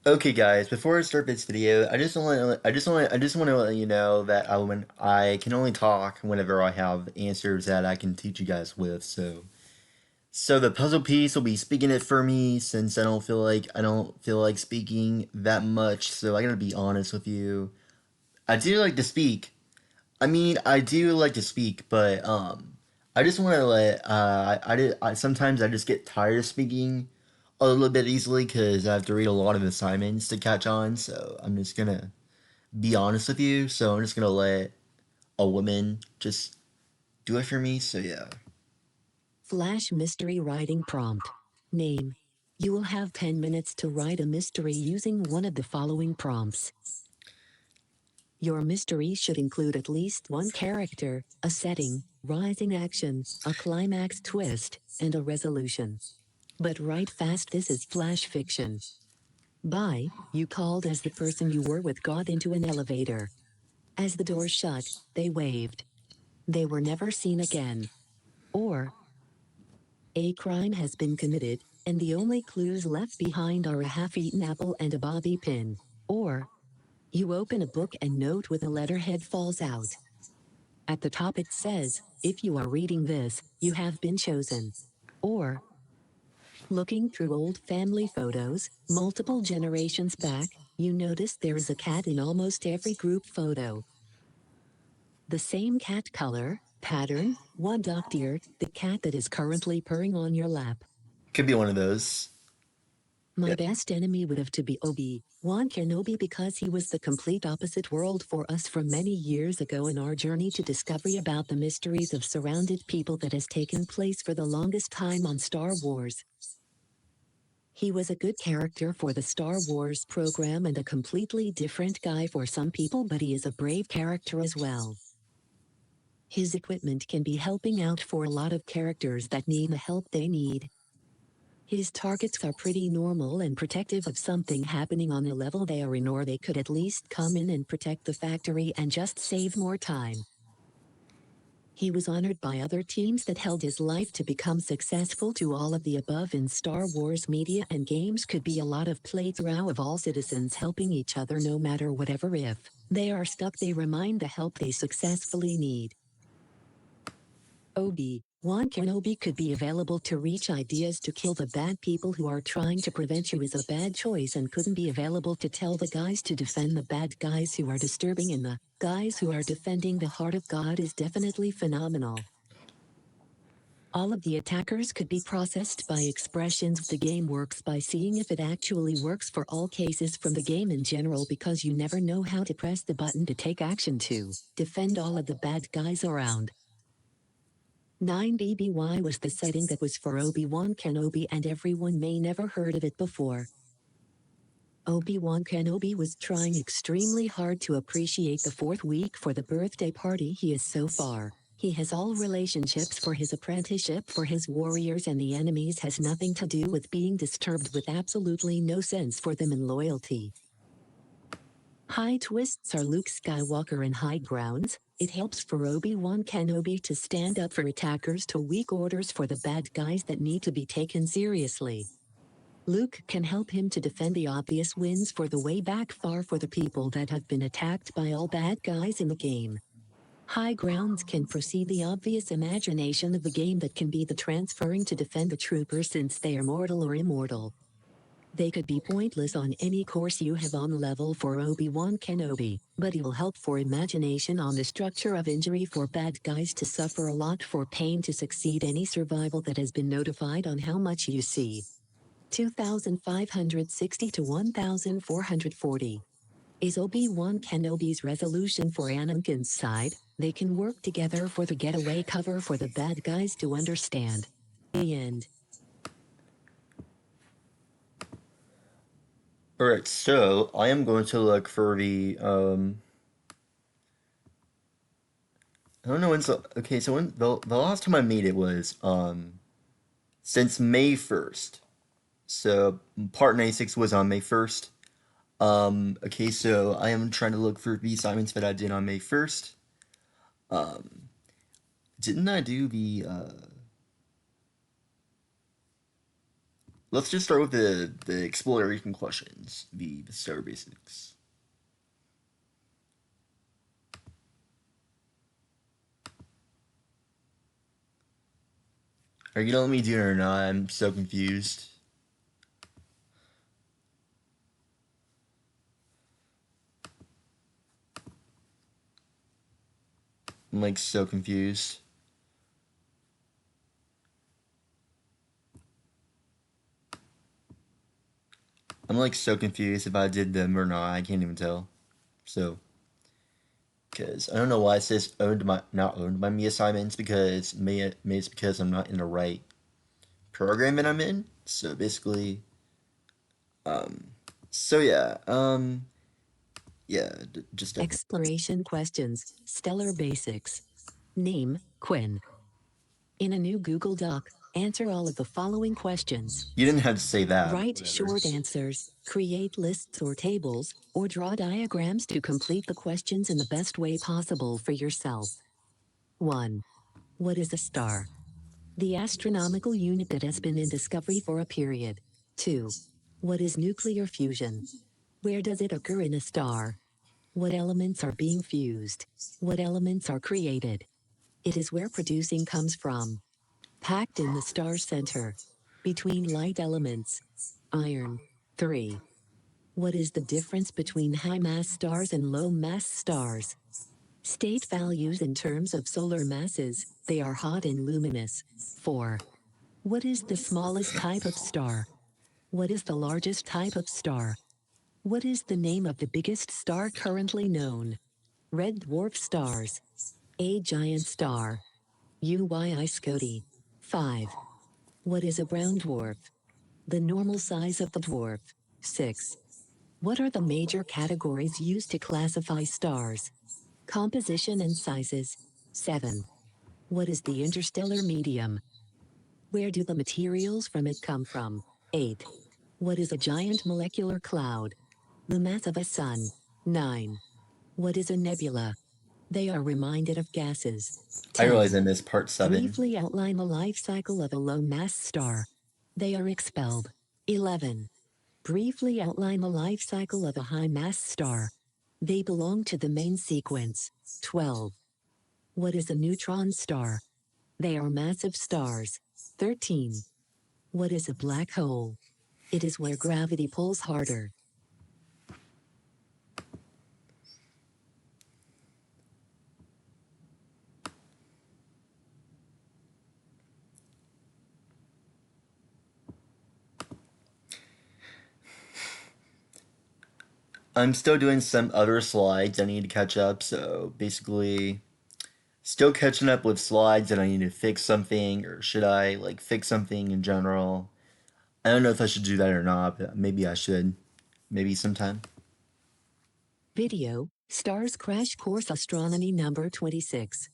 Okay, guys, before I start this video, I just want to let you know that I can only talk whenever I have answers that I can teach you guys with. So the puzzle piece will be speaking it for me since I don't feel like speaking that much. So I gotta be honest with you. I do like to speak. I do like to speak, but I just want to let sometimes I just get tired of speaking a little bit easily because I have to read a lot of assignments to catch on. So I'm just gonna be honest with you. So I'm just gonna let a woman just do it for me. So yeah. Flash mystery writing prompt. Name. You will have 10 minutes to write a mystery using one of the following prompts. Your mystery should include at least one character, a setting, rising action, a climax twist, and a resolution. But write fast, this is flash fiction. By, you called as the person you were with got into an elevator. As the door shut, they waved. They were never seen again. Or, a crime has been committed, and the only clues left behind are a half-eaten apple and a bobby pin. Or, you open a book and note with a letterhead falls out. At the top it says, if you are reading this, you have been chosen. Or, looking through old family photos, multiple generations back, you notice there is a cat in almost every group photo. The same cat color, pattern, one dog-eared, the cat that is currently purring on your lap. Could be one of those. My Yeah. best enemy would have to be Obi-Wan Kenobi because he was the complete opposite world for us from many years ago in our journey to discovery about the mysteries of surrounded people that has taken place for the longest time on Star Wars. He was a good character for the Star Wars program and a completely different guy for some people, but he is a brave character as well. His equipment can be helping out for a lot of characters that need the help they need. His targets are pretty normal and protective of something happening on the level they are in, or they could at least come in and protect the factory and just save more time. He was honored by other teams that held his life to become successful. To all of the above in Star Wars media and games could be a lot of playthrough of all citizens helping each other no matter whatever. If they are stuck, they remind the help they successfully need. Obi-Wan Kenobi could be available to reach ideas to kill the bad people who are trying to prevent you is a bad choice, and couldn't be available to tell the guys to defend the bad guys who are disturbing, and the guys who are defending the heart of God is definitely phenomenal. All of the attackers could be processed by expressions. The game works by seeing if it actually works for all cases from the game in general, because you never know how to press the button to take action to defend all of the bad guys around. 9BBY was the setting that was for Obi-Wan Kenobi, and everyone may never heard of it before. Obi-Wan Kenobi was trying extremely hard to appreciate the fourth week for the birthday party he is so far. He has all relationships for his apprenticeship for his warriors, and the enemies has nothing to do with being disturbed, with absolutely no sense for them in loyalty. High twists are Luke Skywalker in high grounds. It helps for Obi-Wan Kenobi to stand up for attackers to weak orders for the bad guys that need to be taken seriously. Luke can help him to defend the obvious wins for the way back far for the people that have been attacked by all bad guys in the game. High grounds can proceed the obvious imagination of the game that can be the transferring to defend the troopers since they are mortal or immortal. They could be pointless on any course you have on level for Obi-Wan Kenobi, but it will help for imagination on the structure of injury for bad guys to suffer a lot for pain to succeed any survival that has been notified on how much you see. 2560 to 1440. Is Obi-Wan Kenobi's resolution for Anakin's side? They can work together for the getaway cover for the bad guys to understand. The end. Alright, so I am going to look for the. I don't know when's the okay. So when the last time I made it was since May 1st. So part 96 was on May 1st. Okay, so I am trying to look for the assignments that I did on May 1st. Um, didn't I do the let's just start with the exploration questions, the star basics. Are you gonna let me do it or not? I'm so confused. I'm like so confused. I'm like so confused if I did them or not. I can't even tell. So, because I don't know why it says owned by not owned by me assignments because maybe it's because I'm not in the right program that I'm in. So basically, um, so yeah, just definitely. Exploration questions, stellar basics. Name, Quinn. In a new Google Doc, answer all of the following questions. You didn't have to say that. Write Whatever. short answers, create lists or tables, or draw diagrams to complete the questions in the best way possible for yourself. 1. What is a star? The astronomical unit that has been in discovery for a period. 2. What is nuclear fusion? Where does it occur in a star? What elements are being fused? What elements are created? It is where producing comes from. Packed in the star center. Between light elements. Iron. 3. What is the difference between high-mass stars and low-mass stars? State values in terms of solar masses. They are hot and luminous. 4. What is the smallest type of star? What is the largest type of star? What is the name of the biggest star currently known? Red dwarf stars. A giant star. UYI Scuti. 5. What is a brown dwarf? The normal size of the dwarf. 6. What are the major categories used to classify stars? Composition and sizes. 7. What is the interstellar medium? Where do the materials from it come from? 8. What is a giant molecular cloud? The mass of a sun. 9. What is a nebula? They are reminded of gases. I 10. realize I missed part 7. Briefly outline the life cycle of a low-mass star. They are expelled. 11. Briefly outline the life cycle of a high-mass star. They belong to the main sequence. 12. What is a neutron star? They are massive stars. 13. What is a black hole? It is where gravity pulls harder. I'm still doing some other slides I need to catch up, so basically still catching up with slides that I need to fix something, or should I like fix something in general? I don't know if I should do that or not, but maybe I should. Maybe sometime. Video, Stars Crash Course Astronomy number 26.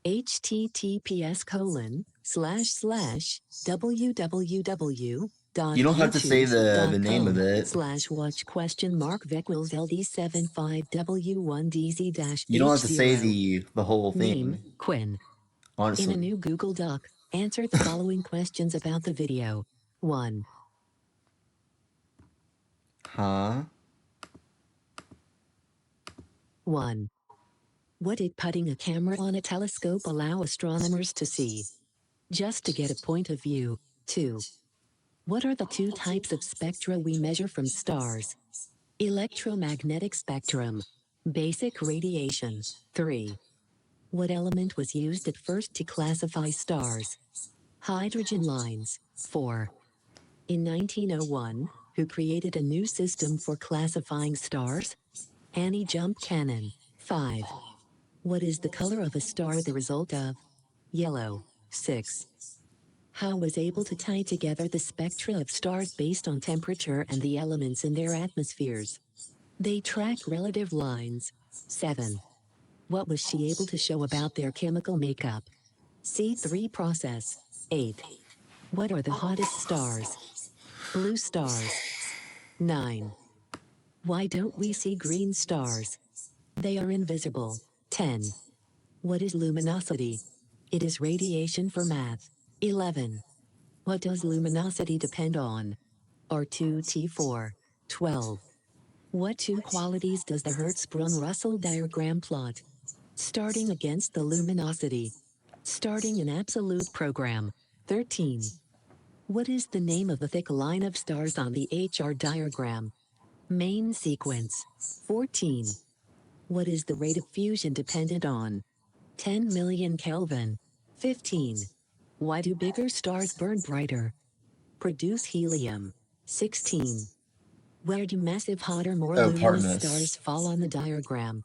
https://www. You don't have to say the name of it. /watch question mark Vecwills LD75W1DZ-H0. You don't have to say the whole thing. Name, Quinn. Honestly. In a new Google Doc, answer the following questions about the video. 1. Huh? 1. What did putting a camera on a telescope allow astronomers to see? Just to get a point of view. 2. What are the two types of spectra we measure from stars? Electromagnetic spectrum. Basic radiation. 3. What element was used at first to classify stars? Hydrogen lines. 4. In 1901, who created a new system for classifying stars? Annie Jump Cannon. 5. What is the color of a star the result of? Yellow. 6. How was able to tie together the spectra of stars based on temperature and the elements in their atmospheres? They track relative lines. 7. What was she able to show about their chemical makeup? C3 process. 8. What are the hottest stars? Blue stars. 9. Why don't we see green stars? They are invisible. 10. What is luminosity? It is radiation for math. 11. What does luminosity depend on? R2T4. 12. What two qualities does the Hertzsprung-Russell diagram plot? Starting against the luminosity. Starting an absolute program. 13. What is the name of the thick line of stars on the HR diagram? Main sequence. 14. What is the rate of fusion dependent on? 10 million Kelvin. 15. Why do bigger stars burn brighter? Produce helium. 16. Where do massive hotter, more Oh, luminous pardon stars us. fall on the diagram?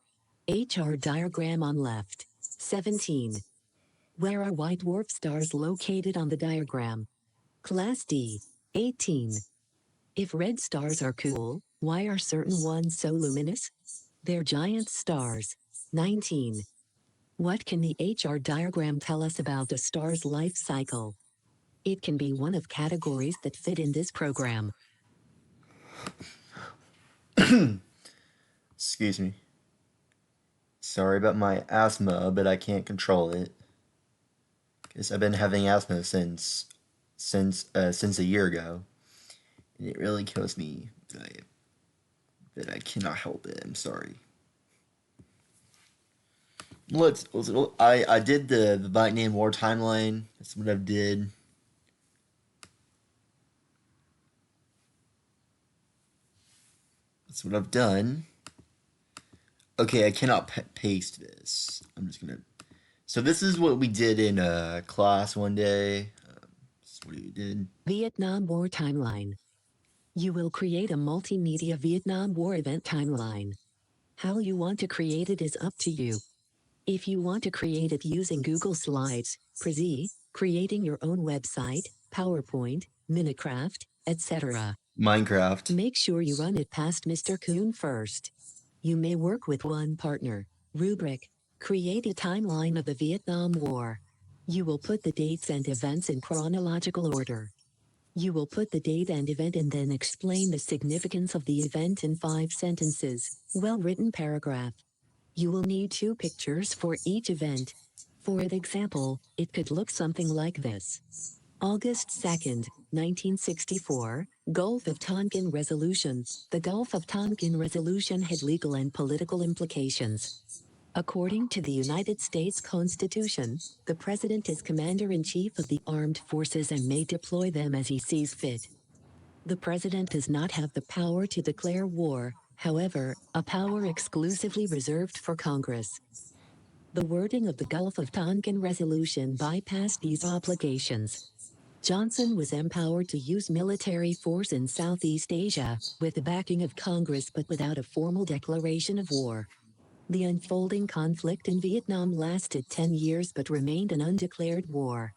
HR diagram on left. 17. Where are white dwarf stars located on the diagram? Class D. 18. If red stars are cool, why are certain ones so luminous? They're giant stars. 19. What can the HR diagram tell us about a star's life cycle? It can be one of categories that fit in this program. Excuse me. Sorry about my asthma, but I can't control it. Because I've been having asthma since a year ago. And it really kills me. But I cannot help it. I'm sorry. I did the Vietnam War timeline. That's what I did. That's what I've done. Okay, I cannot paste this. I'm just gonna. So this is what we did in class one day. This is what we did. Vietnam War timeline. You will create a multimedia Vietnam War event timeline. How you want to create it is up to you. If you want to create it using Google Slides, Prezi, creating your own website, PowerPoint, Minecraft, etc., Minecraft. make sure you run it past Mr. Kuhn first. You may work with one partner. Rubric. Create a timeline of the Vietnam War. You will put the dates and events in chronological order. You will put the date and event and then explain the significance of the event in 5 sentences, well-written paragraph. You will need 2 pictures for each event. For example, it could look something like this. August 2nd, 1964, Gulf of Tonkin Resolution. The Gulf of Tonkin Resolution had legal and political implications. According to the United States Constitution, the President is Commander-in-Chief of the Armed Forces and may deploy them as he sees fit. The President does not have the power to declare war, however, a power exclusively reserved for Congress. The wording of the Gulf of Tonkin Resolution bypassed these obligations. Johnson was empowered to use military force in Southeast Asia, with the backing of Congress but without a formal declaration of war. The unfolding conflict in Vietnam lasted 10 years but remained an undeclared war.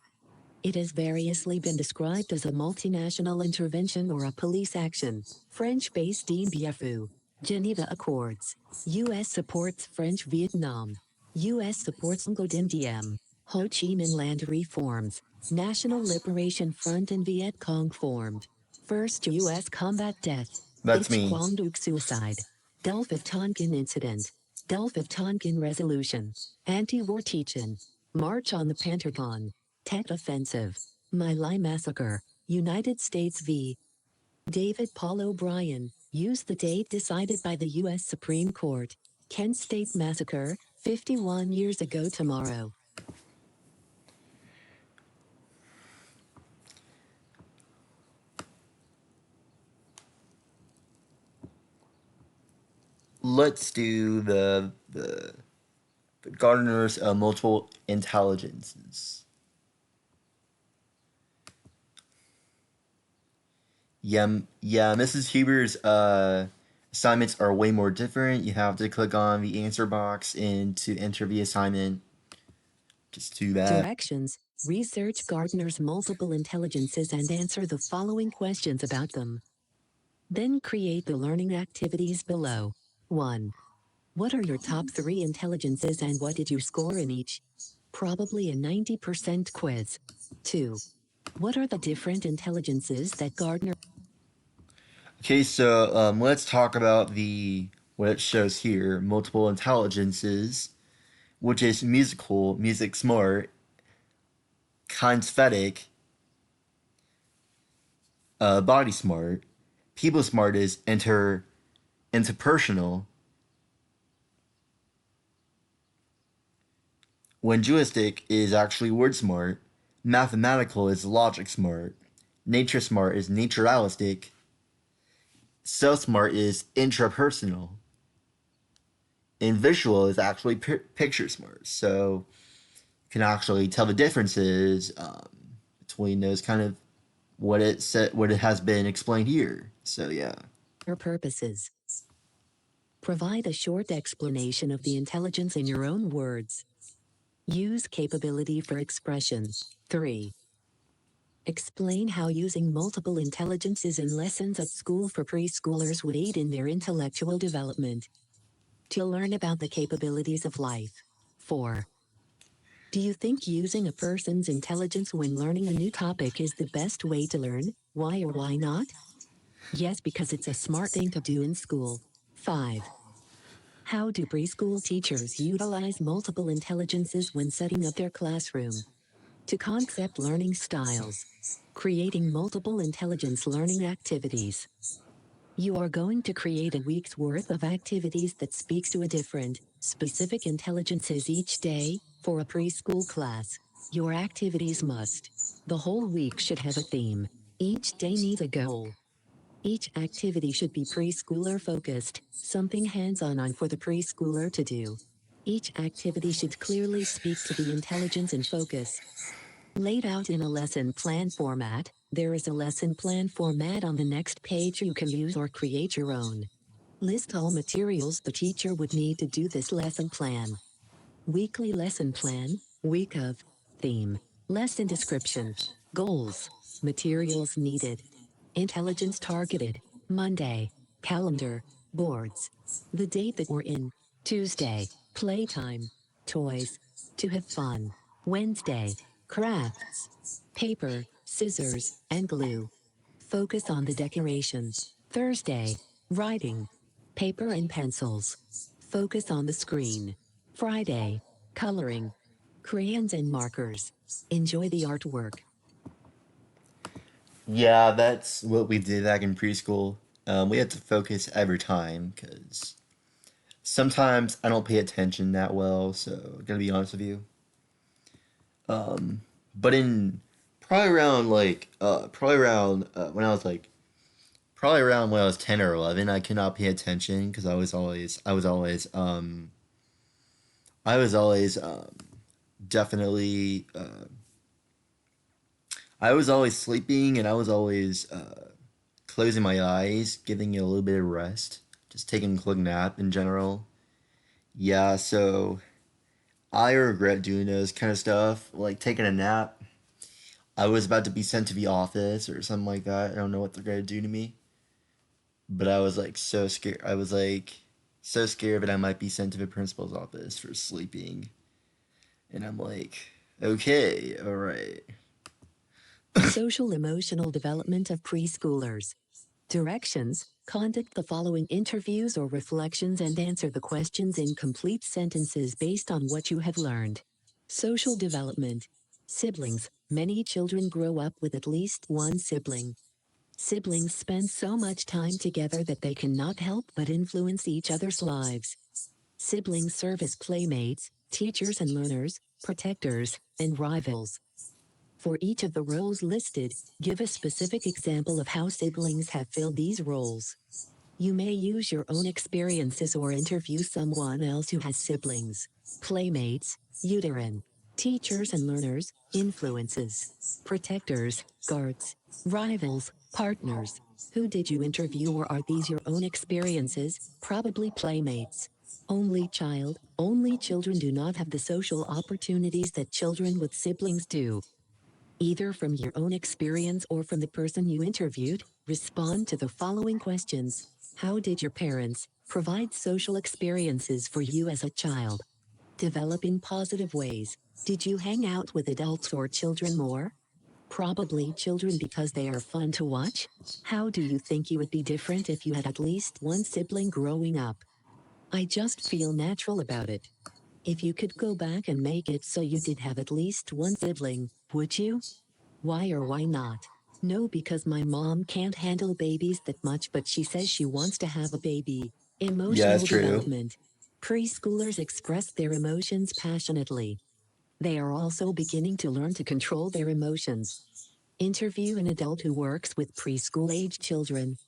It has variously been described as a multinational intervention or a police action. French-based Dien Bien Phu. Geneva Accords. U.S. supports French Vietnam. U.S. supports Ngo Dinh Diem. Ho Chi Minh Land reforms. National Liberation Front and Viet Cong formed. First U.S. combat death. That's Ich me. Quang Duc suicide. Gulf of Tonkin incident. Gulf of Tonkin resolution. Anti-war teach-in. March on the Pentagon. Tet offensive. My Lai massacre. United States v. David Paul O'Brien. Use the date decided by the U.S. Supreme Court. Kent State massacre, 51 years ago tomorrow. Let's do the Gardner's multiple intelligences. Yeah, Mrs. Huber's assignments are way more different. You have to click on the answer box and to enter the assignment. Just do that. Directions. Research Gardner's multiple intelligences and answer the following questions about them. Then create the learning activities below. 1. What are your top 3 intelligences and what did you score in each? Probably a 90% quiz. 2. What are the different intelligences that Gardner... Okay, so let's talk about the what it shows here: multiple intelligences, which is musical, music smart, kinesthetic, body smart. People smart is interpersonal. Linguistic is actually word smart. Mathematical is logic smart. Nature smart is naturalistic. Self smart is intrapersonal. And visual is actually picture smart. So you can actually tell the differences between those kind of what it has been explained here. So yeah. For purposes. Provide a short explanation of the intelligence in your own words. Use capability for expression. 3. Explain how using multiple intelligences in lessons at school for preschoolers would aid in their intellectual development. To learn about the capabilities of life. 4. Do you think using a person's intelligence when learning a new topic is the best way to learn? Why or why not? Yes, because it's a smart thing to do in school. 5. How do preschool teachers utilize multiple intelligences when setting up their classroom? To concept learning styles. Creating multiple intelligence learning activities. You are going to create a week's worth of activities that speaks to a different, specific intelligences each day, for a preschool class. Your activities must. The whole week should have a theme. Each day needs a goal. Each activity should be preschooler focused, something hands-on for the preschooler to do. Each activity should clearly speak to the intelligence and focus. Laid out in a lesson plan format, there is a lesson plan format on the next page you can use or create your own. List all materials the teacher would need to do this lesson plan. Weekly lesson plan, week of, theme, lesson description, goals, materials needed. Intelligence targeted, Monday, calendar, boards. The date that we're in, Tuesday, playtime, toys, to have fun. Wednesday, crafts, paper, scissors, and glue. Focus on the decorations. Thursday, writing, paper and pencils. Focus on the screen. Friday, coloring, crayons and markers. Enjoy the artwork. Yeah, that's what we did back in preschool. We had to focus every time because sometimes I don't pay attention that well. So, gonna be honest with you. But in probably around when I was like probably around when I was 10 or 11, I could not pay attention because I was always definitely I was always sleeping and I was always closing my eyes, giving it a little bit of rest, just taking a quick nap in general. Yeah, so I regret doing those kind of stuff, like taking a nap. I was about to be sent to the office or something like that. I don't know what they're gonna do to me, but I was like so scared. I was like so scared that I might be sent to the principal's office for sleeping, and I'm like, okay, all right. Social emotional development of preschoolers. Directions: conduct the following interviews or reflections and answer the questions in complete sentences based on what you have learned. Social development. Siblings. Many children grow up with at least one sibling. Siblings spend so much time together that they cannot help but influence each other's lives. Siblings serve as playmates, teachers and learners, protectors, and rivals. For each of the roles listed, give a specific example of how siblings have filled these roles. You may use your own experiences or interview someone else who has siblings. Playmates, uterine. Teachers and learners, influences. Protectors, guards. Rivals, partners. Who did you interview or are these your own experiences? Probably playmates. Only child, only children do not have the social opportunities that children with siblings do. Either from your own experience or from the person you interviewed, respond to the following questions. How did your parents provide social experiences for you as a child? Develop in positive ways. Did you hang out with adults or children more? Probably children because they are fun to watch. How do you think you would be different if you had at least one sibling growing up? I just feel natural about it. If you could go back and make it so you did have at least one sibling, would you? Why or why not? No, because my mom can't handle babies that much, but she says she wants to have a baby. Yeah, that's Emotional true. development. Preschoolers express their emotions passionately. They are also beginning to learn to control their emotions. Interview an adult who works with preschool-age children.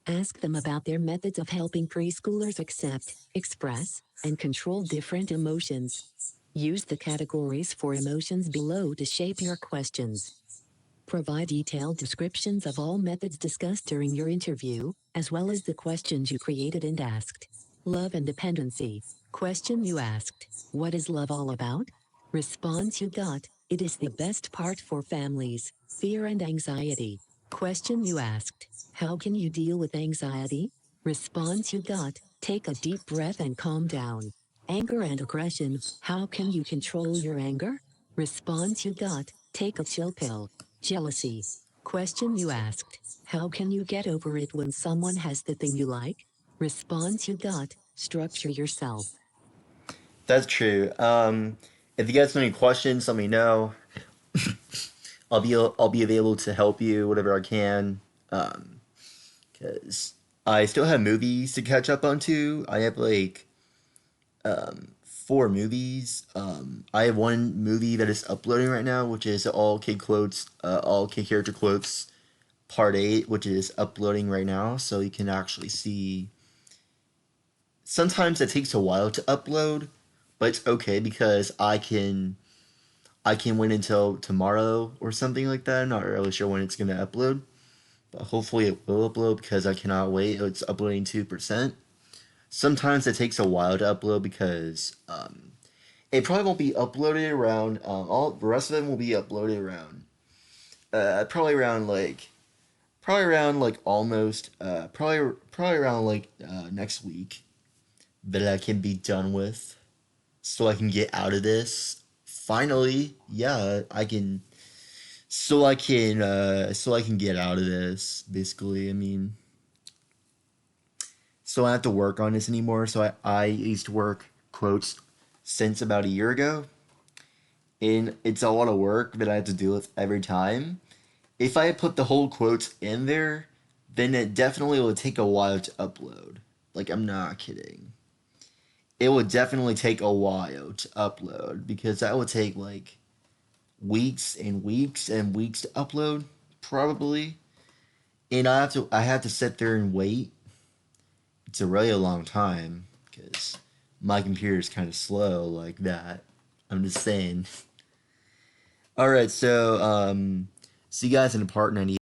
Ask them about their methods of helping preschoolers accept, express, and control different emotions. Use the categories for emotions below to shape your questions. Provide detailed descriptions of all methods discussed during your interview, as well as the questions you created and asked. Love and dependency. Question you asked: what is love all about? Response you got: it is the best part for families. Fear and anxiety. Question you asked: how can you deal with anxiety? Response you got: take a deep breath and calm down. Anger and aggression. How can you control your anger? Response you got: take a chill pill. Jealousy. Question you asked: how can you get over it when someone has the thing you like? Response you got: structure yourself. That's true. If you guys have any questions, let me know. I'll be available to help you whatever I can. Because I still have movies to catch up on too. I have like 4 movies. I have one movie that is uploading right now, which is all kid character quotes, part 8, which is uploading right now, so you can actually see. Sometimes it takes a while to upload, but it's okay because I can wait until tomorrow or something like that. I'm not really sure when it's gonna upload, but hopefully it will upload because I cannot wait. It's uploading 2%. Sometimes it takes a while to upload because it probably won't be uploaded around. All the rest of them will be uploaded around. Probably around like almost. Probably around like next week that I can be done with, so I can get out of this. Finally, yeah, I can. So I can get out of this. Basically, I mean, so I don't have to work on this anymore. So I used to work quotes since about a year ago, and it's a lot of work that I have to deal with every time. If I put the whole quotes in there, then it definitely will take a while to upload. Like, I'm not kidding. It would definitely take a while to upload because that would take like weeks and weeks and weeks to upload, probably. And I have to sit there and wait. It's a really long time because my computer is kind of slow like that. I'm just saying. All right, so see you guys in part 98.